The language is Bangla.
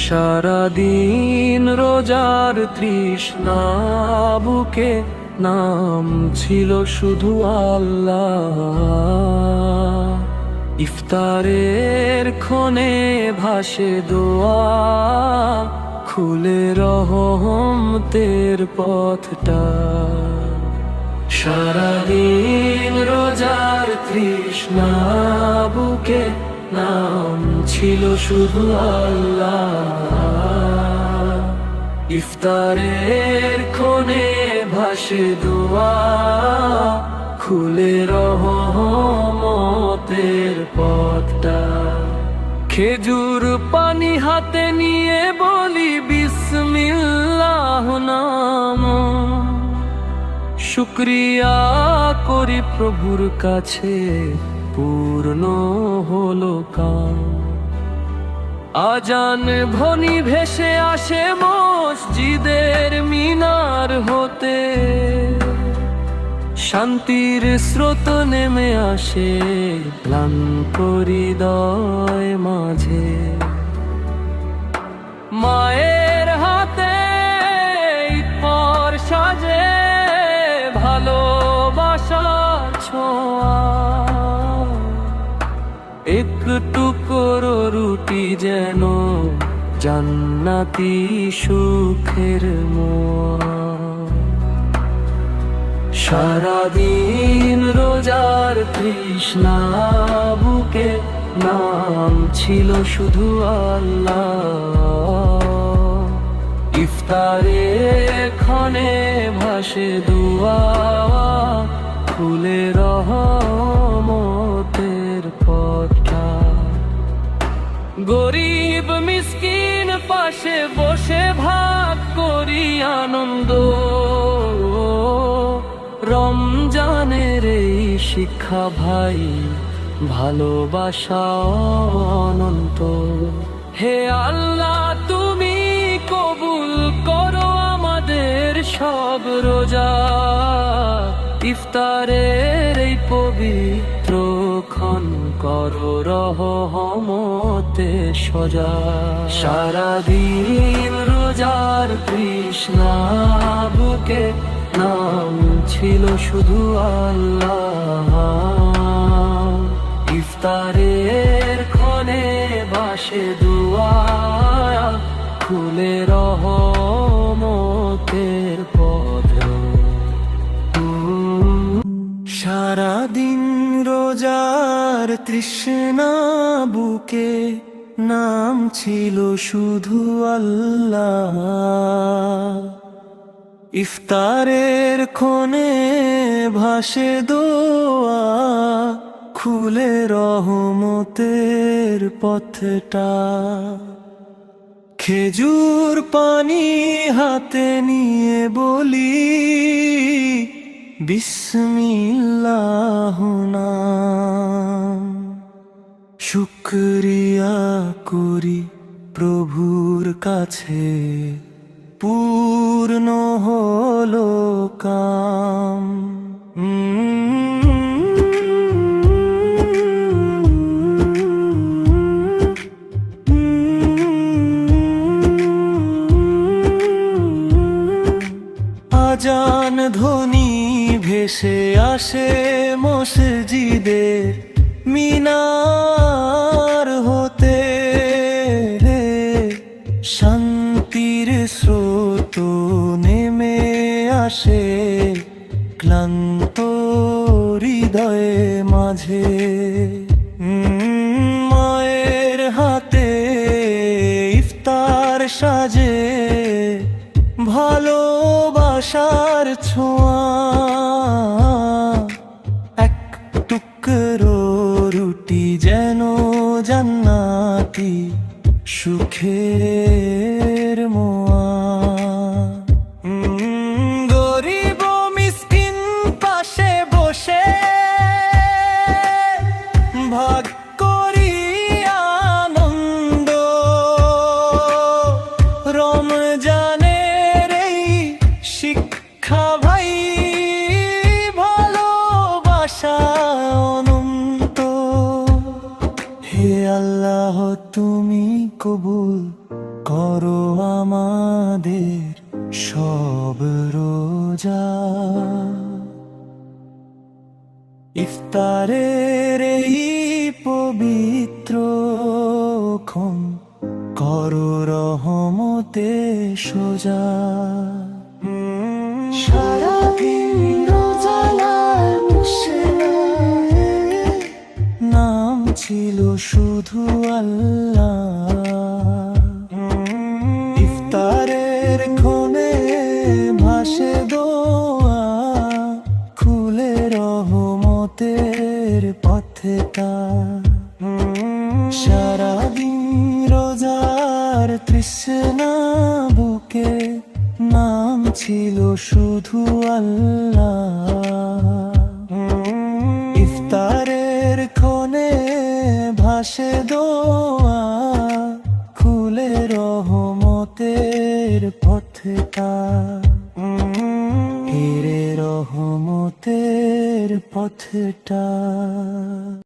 সারাদিন রোজার তৃষ্ণা বুকে, নাম ছিল শুধু আল্লাহ। ইফতারের ক্ষণে ভাসে দোয়া, খুলে রহমতের পথটা। সারাদিন রোজার তৃষ্ণা বুকে, নাম ছিল শুধু আল্লাহ। ইফতারের ক্ষণে ভাসে দোয়া, খুলে রহমতের পথটা। খেজুর পানি হাতে নিয়ে বলি বিসমিল্লাহ নাম, শুকরিয়া করি প্রভুর কাছে পূর্ণ হলো কাম। আজান ধ্বনি ভেসে আসে মসজিদের মিনার হতে, শান্তির স্রোত নেমে আসে ক্লান্ত হৃদয় মাঝে। মায়ের হাতে পর সাজে ভালোবাসার ছোঁয়া, একটু করো রুটি যেন জান্নাতি সুখের মোয়া। সারাদিন রোজার তৃষ্ণা বুকে, নাম ছিল শুধু আল্লাহ। ইফতারের ক্ষণে ভাসে দোয়া, খুলে রহমতের পথটা। গরিব মিসকিন পাশে বসে ভাগ করি আনন্দ, রমজানের এই শিক্ষা ভাই ভালোবাসা অনন্ত। হে আল্লাহ তুমি কবুল করো আমাদের সব রোজা, ইফতারের এই পবিত্র ক্ষণ করো রহমতে সজা। সারাদিন রোজার তৃষ্ণা বুকে, নাম ছিল শুধু আল্লাহ। ইফতারের ক্ষণে ভাসে দোয়া, খুলে রহমতের পথ। সারাদিন রোজার তৃষ্ণা বুকে, নাম ছিল শুধু আল্লাহ। ইফতারের ক্ষণে ভাসে দোয়া, খুলে রহমতের পথটা। খেজুর পানি হাতে নিয়ে বলি বিসমিল্লাহ নাম, শুকরিয়া করি প্রভুর কাছে পূর্ণ হলো কাম। আজান ধ্বনি ভেসে আসে মসজিদের মিনার হতে, শান্তির স্রোত নেমে আসে ক্লান্ত হৃদয়ে মাঝে। মায়ের হাতে ইফতার সাজে ভালোবাসার ছোঁয়া, এক টুকরো রুটি যেন জান্নাতি সুখের মোয়া। গরিব মিসকিন পাশে বসে ভাগ করি আনন্দ, রমজানের এই শিক্ষা ভাই ভালোবাসা অনন্ত। হে আল্লাহ তুমি কবুল করো আমাদের সব রোজা। ইফতারের এই পবিত্র ক্ষণ করো রহমতে সোজা। সারাদিন রোজালার নাম ছিল শুধু আল্লাহ। ইফতারের ক্ষণে ভাসে দোয়া, খুলে রহমতের পথটা। সারাদিন রোজার তৃষ্ণা বুকে নাম ছিল শুধু আল্লাহ। ইফতারের ক্ষণে ভাসে দোয়া, খুলে রহমতের পথটা। হেরে রহমতের পথটা।